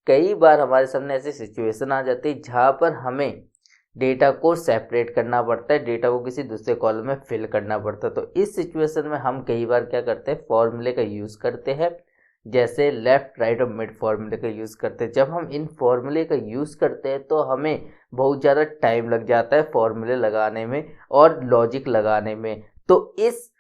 कई बार हमारे सामने ऐसी सिचुएशन आ जाती है जहाँ पर हमें डेटा को सेपरेट करना पड़ता है, डेटा को किसी दूसरे कॉलम में फिल करना पड़ता है। तो इस सिचुएशन में हम कई बार क्या करते हैं, फॉर्मूले का यूज़ करते हैं, जैसे लेफ्ट राइट और मिड फॉर्मूले का यूज़ करते हैं। जब हम इन फॉर्मूले का यूज़ करते हैं तो हमें बहुत ज़्यादा टाइम लग जाता है फॉर्मूले लगाने में और लॉजिक लगाने में। तो इस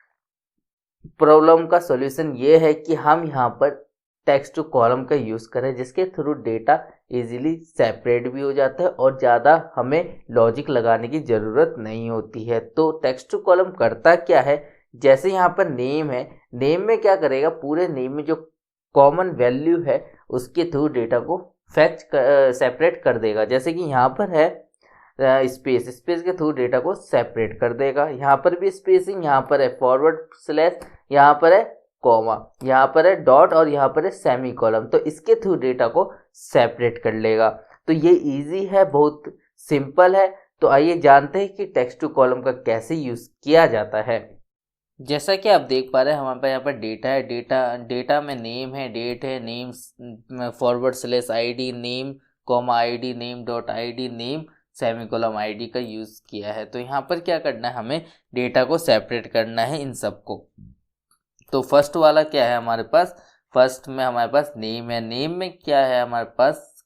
प्रॉब्लम का सॉल्यूशन ये है कि हम यहाँ पर टेक्स्ट टू कॉलम का यूज़ करें, जिसके थ्रू डेटा इजीली सेपरेट भी हो जाता है और ज़्यादा हमें लॉजिक लगाने की ज़रूरत नहीं होती है। तो टेक्स्ट टू कॉलम करता क्या है, जैसे यहाँ पर नेम है, नेम में क्या करेगा, पूरे नेम में जो कॉमन वैल्यू है उसके थ्रू डेटा को सेपरेट कर देगा। जैसे कि यहाँ पर है स्पेस के थ्रू डेटा को सेपरेट कर देगा। यहाँ पर भी स्पेसिंग, यहाँ पर है फॉरवर्ड स्लैश, यहाँ पर है कॉमा, यहाँ पर है डॉट और यहाँ पर है सेमी कॉलम। तो इसके थ्रू डेटा को सेपरेट कर लेगा। तो ये इजी है, बहुत सिंपल है। तो आइए जानते हैं कि टेक्स्ट टू कॉलम का कैसे यूज़ किया जाता है। जैसा कि आप देख पा रहे हैं हमारे पास यहाँ पर डेटा है, डेटा में नेम है, डेट है, name forward slash ID, name comma ID, name dot ID, name semi column ID का यूज़ किया है। तो यहाँ पर क्या करना है, हमें डेटा को सेपरेट करना है इन सबको। तो फर्स्ट वाला क्या है हमारे पास, फर्स्ट में हमारे पास नेम है, नेम में क्या है हमारे पास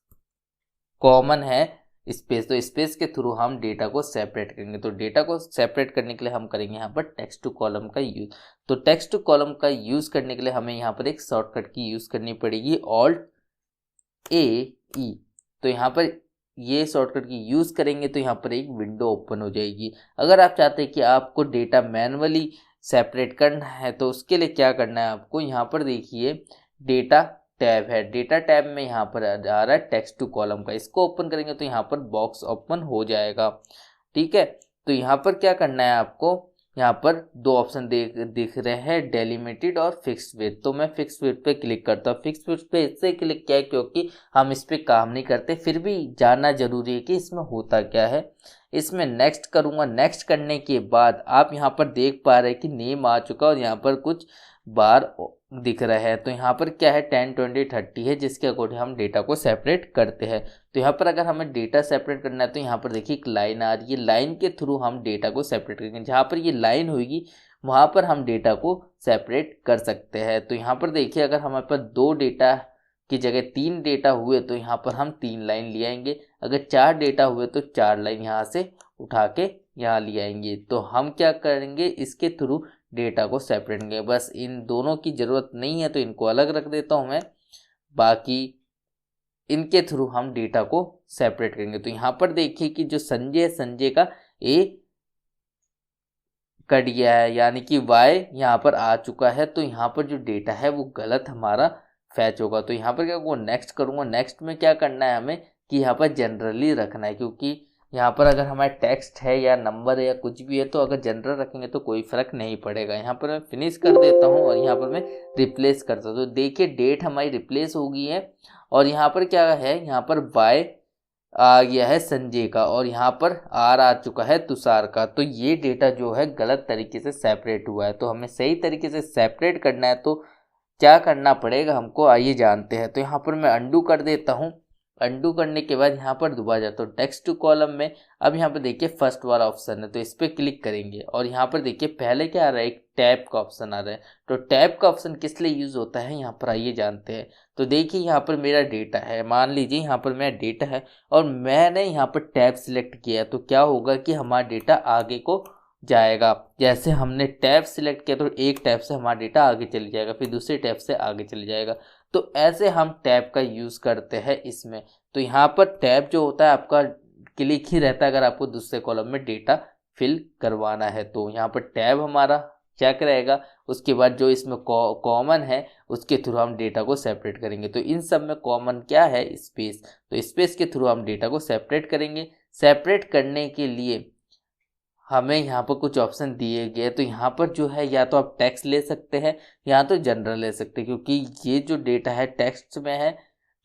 कॉमन है स्पेस। तो स्पेस के थ्रू हम डेटा को सेपरेट करेंगे। तो डेटा को सेपरेट करने के लिए हम करेंगे यहाँ पर टेक्स्ट टू कॉलम का यूज़। तो टेक्स्ट टू कॉलम का यूज़ करने के लिए हमें यहाँ पर एक शॉर्टकट की यूज़ करनी पड़ेगी, Alt+A+E। तो यहाँ पर ये शॉर्टकट की यूज़ करेंगे तो यहाँ पर एक विंडो ओपन हो जाएगी। अगर आप चाहते हैं कि आपको डेटा मैनुअली सेपरेट करना है तो उसके लिए क्या करना है आपको, यहाँ पर देखिए डेटा टैब है, डेटा टैब में यहाँ पर आ रहा है टेक्स्ट टू कॉलम का। इसको ओपन करेंगे तो यहाँ पर बॉक्स ओपन हो जाएगा। ठीक है, तो यहाँ पर क्या करना है आपको, यहाँ पर दो ऑप्शन दिख रहे हैं, डेलिमिटेड और फिक्स्ड विड्थ। तो मैं फिक्स्ड विड्थ पे क्लिक करता हूँ। फिक्स्ड विड्थ पे इससे क्लिक किया है क्योंकि हम इस पे काम नहीं करते, फिर भी जानना जरूरी है कि इसमें होता क्या है। इसमें नेक्स्ट करूँगा। नेक्स्ट करने के बाद आप यहाँ पर देख पा रहे हैं कि नेम आ चुका और यहाँ पर कुछ बार दिख रहा है। तो यहाँ पर क्या है 10, 20, 30 है, जिसके अकॉर्डिंग हम डेटा को सेपरेट करते हैं। तो यहाँ पर अगर हमें डेटा सेपरेट करना है तो यहाँ पर देखिए एक लाइन आ रही है, लाइन के थ्रू हम डेटा को सेपरेट करेंगे। जहाँ पर ये लाइन होगी वहाँ पर हम डेटा को सेपरेट कर सकते हैं। तो यहाँ पर देखिए अगर हमारे पास 2 डेटा की जगह 3 डेटा हुए तो यहाँ पर हम 3 लाइन ले आएंगे। अगर 4 डेटा हुए तो 4 लाइन यहाँ से उठा के यहाँ ले आएंगे। तो हम क्या करेंगे, इसके थ्रू डेटा को सेपरेट करेंगे। बस इन दोनों की ज़रूरत नहीं है तो इनको अलग रख देता हूँ मैं, बाकी इनके थ्रू हम डेटा को सेपरेट करेंगे। तो यहाँ पर देखिए कि जो संजय का ए कट गया है, यानी कि वाई यहाँ पर आ चुका है। तो यहाँ पर जो डेटा है वो गलत हमारा फैच होगा। तो यहाँ पर क्या करूँगा, नेक्स्ट करूँगा। नेक्स्ट में क्या करना है हमें कि यहाँ पर जनरली रखना है, क्योंकि यहाँ पर अगर हमारा टेक्स्ट है या नंबर है या कुछ भी है तो अगर जनरल रखेंगे तो कोई फ़र्क नहीं पड़ेगा। यहाँ पर मैं फिनिश कर देता हूँ और यहाँ पर मैं रिप्लेस करता हूँ। तो देखिए डेट हमारी रिप्लेस हो गई है और यहाँ पर क्या है, यहाँ पर वाई आ गया है संजय का और यहाँ पर आर आ चुका है तुषार का। तो ये डेटा जो है गलत तरीके से सेपरेट हुआ है। तो हमें सही तरीके से सेपरेट करना है तो क्या करना पड़ेगा हमको, आइए जानते हैं। तो यहाँ पर मैं अंडू कर देता हूँ। अंडू करने के बाद यहाँ पर दोबारा जाता हूँ टेक्स्ट टू कॉलम में। अब यहाँ पर देखिए फर्स्ट वाला ऑप्शन है तो इस पर क्लिक करेंगे और यहाँ पर देखिए पहले क्या आ रहा है, एक टैब का ऑप्शन आ रहा है। तो टैब का ऑप्शन किस लिए यूज़ होता है यहाँ पर आइए जानते हैं। तो देखिए यहाँ पर मेरा डेटा है, मान लीजिए यहाँ पर मेरा डेटा है और मैंने यहाँ पर टैब सिलेक्ट किया तो क्या होगा कि हमारा डेटा आगे को जाएगा। जैसे हमने टैब सिलेक्ट किया तो एक टैब से हमारा डेटा आगे चले जाएगा, फिर दूसरे टैब से आगे चले जाएगा। तो ऐसे हम टैब का यूज़ करते हैं इसमें। तो यहाँ पर टैब जो होता है आपका क्लिक ही रहता है अगर आपको दूसरे कॉलम में डेटा फिल करवाना है। तो यहाँ पर टैब हमारा चेक रहेगा, उसके बाद जो इसमें कॉमन है उसके थ्रू हम डेटा को सेपरेट करेंगे। तो इन सब में कॉमन क्या है, स्पेस। तो स्पेस के थ्रू हम डेटा को सेपरेट करेंगे। सेपरेट करने के लिए हमें यहाँ पर कुछ ऑप्शन दिए गए। तो यहाँ पर जो है या तो आप टेक्स्ट ले सकते हैं या तो जनरल ले सकते हैं, क्योंकि ये जो डेटा है टेक्स्ट में है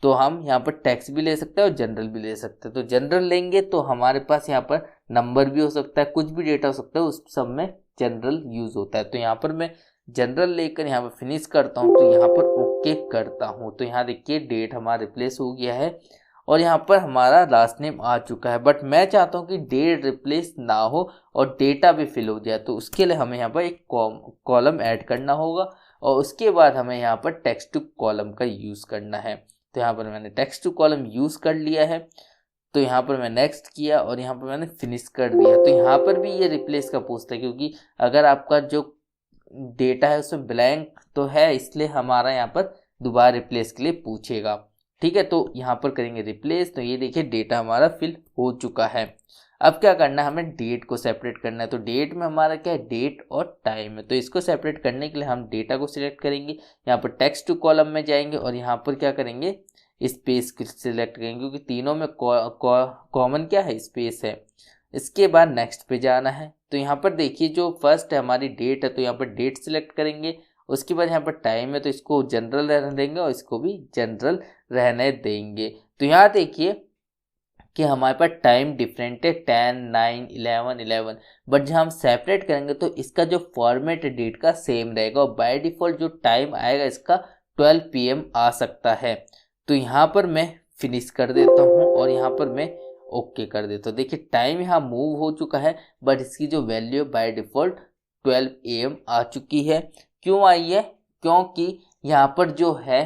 तो हम यहाँ पर टेक्स्ट भी ले सकते हैं और जनरल भी ले सकते हैं। तो जनरल लेंगे तो हमारे पास यहाँ पर नंबर भी हो सकता है, कुछ भी डेटा हो सकता है, उस सब में जनरल यूज़ होता है। तो यहाँ पर मैं जनरल लेकर यहाँ पर फिनिश करता हूँ, तो यहाँ पर ओके करता हूँ, तो यहाँ देखिए डेट हमारा रिप्लेस हो गया है और यहाँ पर हमारा लास्ट नेम आ चुका है। बट मैं चाहता हूँ कि डेट रिप्लेस ना हो और डेटा भी फिल हो जाए, तो उसके लिए हमें यहाँ पर एक कॉलम ऐड करना होगा और उसके बाद हमें यहाँ पर टेक्स्ट टू कॉलम का यूज़ करना है। तो यहाँ पर मैंने टेक्स्ट टू कॉलम यूज़ कर लिया है, तो यहाँ पर मैं नेक्स्ट किया और यहाँ पर मैंने फिनिश कर दिया। तो यहाँ पर भी ये रिप्लेस का पूछता है, क्योंकि अगर आपका जो डेटा है उसमें ब्लैंक तो है, इसलिए हमारा यहाँ पर दोबारा रिप्लेस के लिए पूछेगा। ठीक है, तो यहाँ पर करेंगे रिप्लेस, तो ये देखिए डेटा हमारा फिल हो चुका है। अब क्या करना है, हमें डेट को सेपरेट करना है। तो डेट में हमारा क्या है, डेट और टाइम है, तो इसको सेपरेट करने के लिए हम डेटा को सिलेक्ट करेंगे, यहाँ पर टेक्स्ट टू कॉलम में जाएंगे और यहाँ पर क्या करेंगे, स्पेस को सिलेक्ट करेंगे, क्योंकि तीनों में कॉमन क्या है, स्पेस है। इसके बाद नेक्स्ट पे जाना है, तो यहाँ पर देखिए जो फर्स्ट है हमारी डेट है, तो यहाँ पर डेट सिलेक्ट करेंगे। उसके बाद यहाँ पर टाइम है, तो इसको जनरल रहने देंगे और इसको भी जनरल रहने देंगे। तो यहाँ देखिए कि हमारे पास टाइम डिफरेंट है, 10, 9, 11, 11, बट जब हम सेपरेट करेंगे तो इसका जो फॉर्मेट है डेट का सेम रहेगा और बाय डिफ़ॉल्ट जो टाइम आएगा इसका 12 PM आ सकता है। तो यहाँ पर मैं फिनिश कर देता हूँ और यहाँ पर मैं ओके कर देता हूँ। देखिए टाइम यहाँ मूव हो चुका है, बट इसकी जो वैल्यू बाय डिफ़ॉल्ट 12 AM आ चुकी है। क्यों आई है, क्योंकि यहाँ पर जो है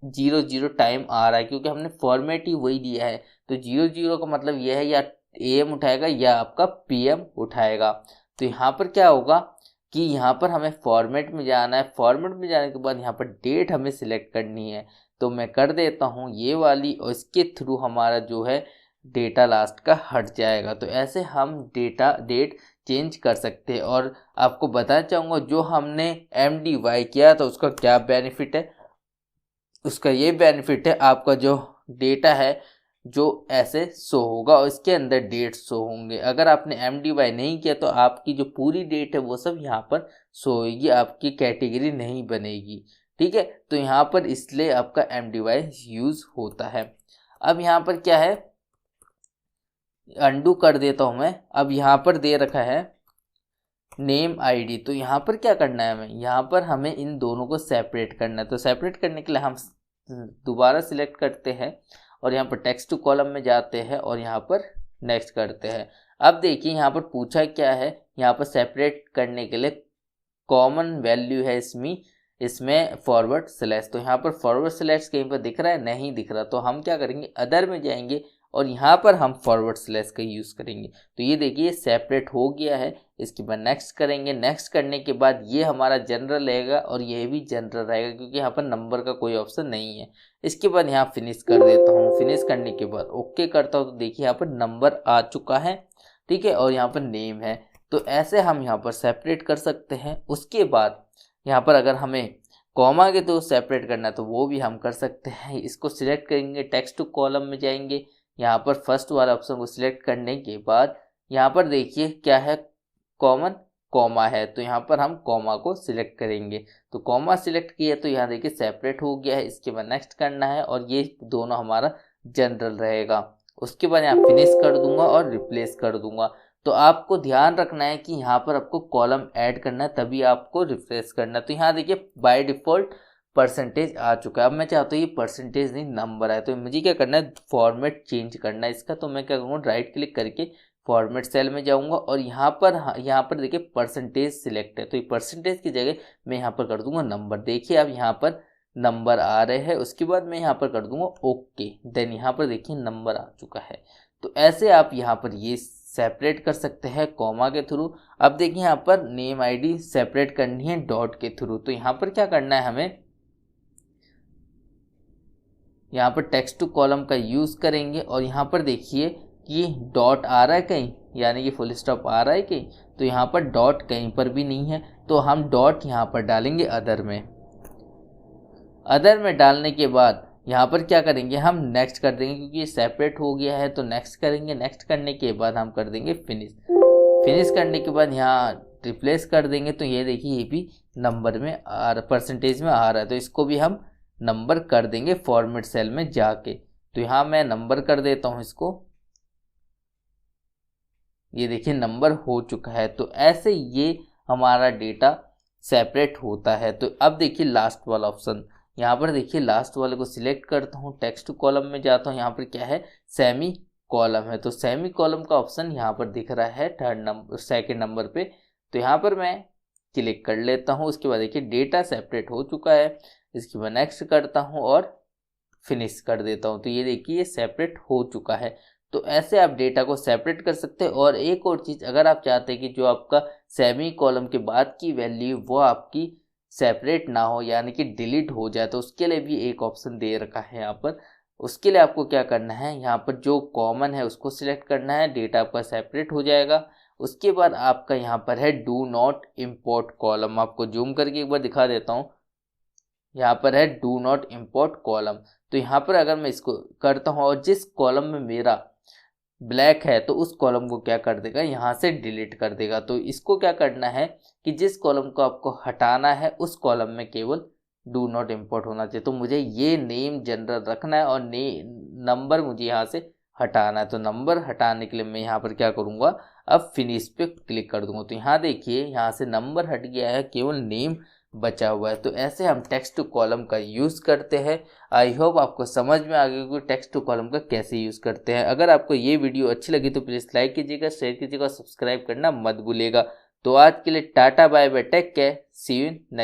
00 टाइम आ रहा है, क्योंकि हमने फॉर्मेट ही वही दिया है। तो 00 का मतलब यह है या AM उठाएगा या आपका PM उठाएगा। तो यहाँ पर क्या होगा कि यहाँ पर हमें फॉर्मेट में जाना है, फॉर्मेट में जाने के बाद यहाँ पर डेट हमें सिलेक्ट करनी है, तो मैं कर देता हूँ ये वाली और इसके थ्रू हमारा जो है डेटा लास्ट का हट जाएगा। तो ऐसे हम डेट चेंज कर सकते हैं। और आपको बताना चाहूँगा जो हमने MDY किया था उसका क्या बेनिफिट है। उसका ये बेनिफिट है, आपका जो डेटा है जो ऐसे शो होगा और इसके अंदर डेट शो होंगे। अगर आपने MDY नहीं किया तो आपकी जो पूरी डेट है वो सब यहाँ पर शो होगी, आपकी कैटेगरी नहीं बनेगी। ठीक है, तो यहाँ पर इसलिए आपका MDY यूज़ होता है। अब यहाँ पर क्या है, अंडू कर देता हूँ मैं। अब यहाँ पर दे रखा है नेम ID, तो यहाँ पर क्या करना है, हमें यहाँ पर हमें इन दोनों को सेपरेट करना है। तो सेपरेट करने के लिए हम दोबारा सिलेक्ट करते हैं और यहाँ पर टेक्स्ट टू कॉलम में जाते हैं और यहाँ पर नेक्स्ट करते हैं। अब देखिए यहाँ पर पूछा क्या है, यहाँ पर सेपरेट करने के लिए कॉमन वैल्यू है इसमें फॉरवर्ड स्लैश। तो यहाँ पर फॉरवर्ड स्लैश कहीं पर दिख रहा है, नहीं दिख रहा, तो हम क्या करेंगे, अदर में जाएंगे और यहाँ पर हम फॉरवर्ड स्लैश का यूज़ करेंगे। तो ये देखिए सेपरेट हो गया है। इसके बाद नेक्स्ट करेंगे, नेक्स्ट करने के बाद ये हमारा जनरल रहेगा और ये भी जनरल रहेगा, क्योंकि यहाँ पर नंबर का कोई ऑप्शन नहीं है। इसके बाद यहाँ फिनिश कर देता हूँ। फिनिश करने के बाद ओके करता हूँ, तो देखिए यहाँ पर नंबर आ चुका है। ठीक है, और यहाँ पर नेम है। तो ऐसे हम यहाँ पर सेपरेट कर सकते हैं। उसके बाद यहाँ पर अगर हमें कॉमा के तो सेपरेट करना है तो वो भी हम कर सकते हैं। इसको सिलेक्ट करेंगे, टेक्स्ट टू कॉलम में जाएंगे, यहाँ पर फर्स्ट वाला ऑप्शन को सिलेक्ट करने के बाद यहाँ पर देखिए क्या है, कॉमन कॉमा है, तो यहाँ पर हम कॉमा को सिलेक्ट करेंगे। तो कॉमा सिलेक्ट किया तो यहाँ देखिए सेपरेट हो गया है। इसके बाद नेक्स्ट करना है और ये दोनों हमारा जनरल रहेगा। उसके बाद यहाँ फिनिश कर दूंगा और रिप्लेस कर दूंगा। तो आपको ध्यान रखना है कि यहाँ पर आपको कॉलम ऐड करना है, तभी आपको रिफ्रेश करना है। तो यहाँ देखिए बाय डिफ़ॉल्ट परसेंटेज आ चुका है। अब मैं चाहता हूँ ये परसेंटेज नहीं नंबर है, तो मुझे क्या करना है, फॉर्मेट चेंज करना है इसका। तो मैं क्या करूँगा, राइट क्लिक करके फॉर्मेट सेल में जाऊँगा और यहाँ पर देखिए परसेंटेज सिलेक्ट है, तो ये परसेंटेज की जगह मैं यहाँ पर कर दूँगा नंबर। देखिए अब यहाँ पर नंबर आ रहे हैं। उसके बाद मैं यहाँ पर कर दूँगा ओके, देन यहाँ पर देखिए नंबर आ चुका है। तो ऐसे आप यहाँ पर ये सेपरेट कर सकते हैं कॉमा के थ्रू। अब देखिए यहाँ पर नेम ID सेपरेट करनी है डॉट के थ्रू। तो यहाँ पर क्या करना है, हमें यहाँ पर टेक्स्ट टू कॉलम का यूज़ करेंगे और यहाँ पर देखिए कि डॉट आ रहा है कहीं, यानी कि फुल स्टॉप आ रहा है कहीं, तो यहाँ पर डॉट कहीं पर भी नहीं है, तो हम डॉट यहाँ पर डालेंगे अदर में। अदर में डालने के बाद यहाँ पर क्या करेंगे, हम नेक्स्ट कर देंगे, क्योंकि ये सेपरेट हो गया है तो नेक्स्ट करेंगे। नेक्स्ट करने के बाद हम कर देंगे फिनिश। फिनिश करने के बाद यहाँ रिप्लेस कर देंगे। तो ये देखिए ये भी नंबर में परसेंटेज में आ रहा है, तो इसको भी हम नंबर कर देंगे फॉर्मेट सेल में जाके। तो यहाँ मैं नंबर कर देता हूँ इसको, ये देखिए नंबर हो चुका है। तो ऐसे ये हमारा डेटा सेपरेट होता है। तो अब देखिए लास्ट वाला ऑप्शन, यहाँ पर देखिए लास्ट वाले को सिलेक्ट करता हूँ, टेक्स्ट कॉलम में जाता हूँ, यहाँ पर क्या है, सेमी कॉलम है। तो सेमी कॉलम का ऑप्शन यहाँ पर दिख रहा है सेकंड नंबर पे। तो यहाँ पर मैं क्लिक कर लेता हूँ। उसके बाद देखिए डेटा सेपरेट हो चुका है। इसके बाद नेक्स्ट करता हूँ और फिनिश कर देता हूँ। तो ये देखिए ये सेपरेट हो चुका है। तो ऐसे आप डेटा को सेपरेट कर सकते हैं। और एक और चीज़, अगर आप चाहते हैं कि जो आपका सेमी कॉलम के बाद की वैल्यू वो आपकी सेपरेट ना हो, यानी कि डिलीट हो जाए, तो उसके लिए भी एक ऑप्शन दे रखा है यहाँ पर। उसके लिए आपको क्या करना है, यहाँ पर जो कॉमन है उसको सिलेक्ट करना है, डेटा आपका सेपरेट हो जाएगा। उसके बाद आपका यहाँ पर है डू नॉट इम्पोर्ट कॉलम। आपको जूम करके एक बार दिखा देता हूँ, यहाँ पर है डू नॉट इम्पोर्ट कॉलम। तो यहाँ पर अगर मैं इसको करता हूँ और जिस कॉलम में मेरा ब्लैक है तो उस कॉलम को क्या कर देगा, यहाँ से डिलीट कर देगा। तो इसको क्या करना है कि जिस कॉलम को आपको हटाना है उस कॉलम में केवल डू नॉट इम्पोर्ट होना चाहिए। तो मुझे ये नेम जनरल रखना है और नंबर मुझे यहाँ से हटाना है। तो नंबर हटाने के लिए मैं यहाँ पर क्या करूँगा, अब फिनिश पे क्लिक कर दूंगा। तो यहाँ देखिए यहाँ से नंबर हट गया है, केवल नेम बचा हुआ है। तो ऐसे हम टेक्स्ट टू कॉलम का यूज़ करते हैं। आई होप आपको समझ में आ गया कि टेक्स्ट टू कॉलम का कैसे यूज़ करते हैं। अगर आपको ये वीडियो अच्छी लगी तो प्लीज़ लाइक कीजिएगा, शेयर कीजिएगा, सब्सक्राइब करना मत भूलिएगा। तो आज के लिए tata bye bye, take care, see you in next.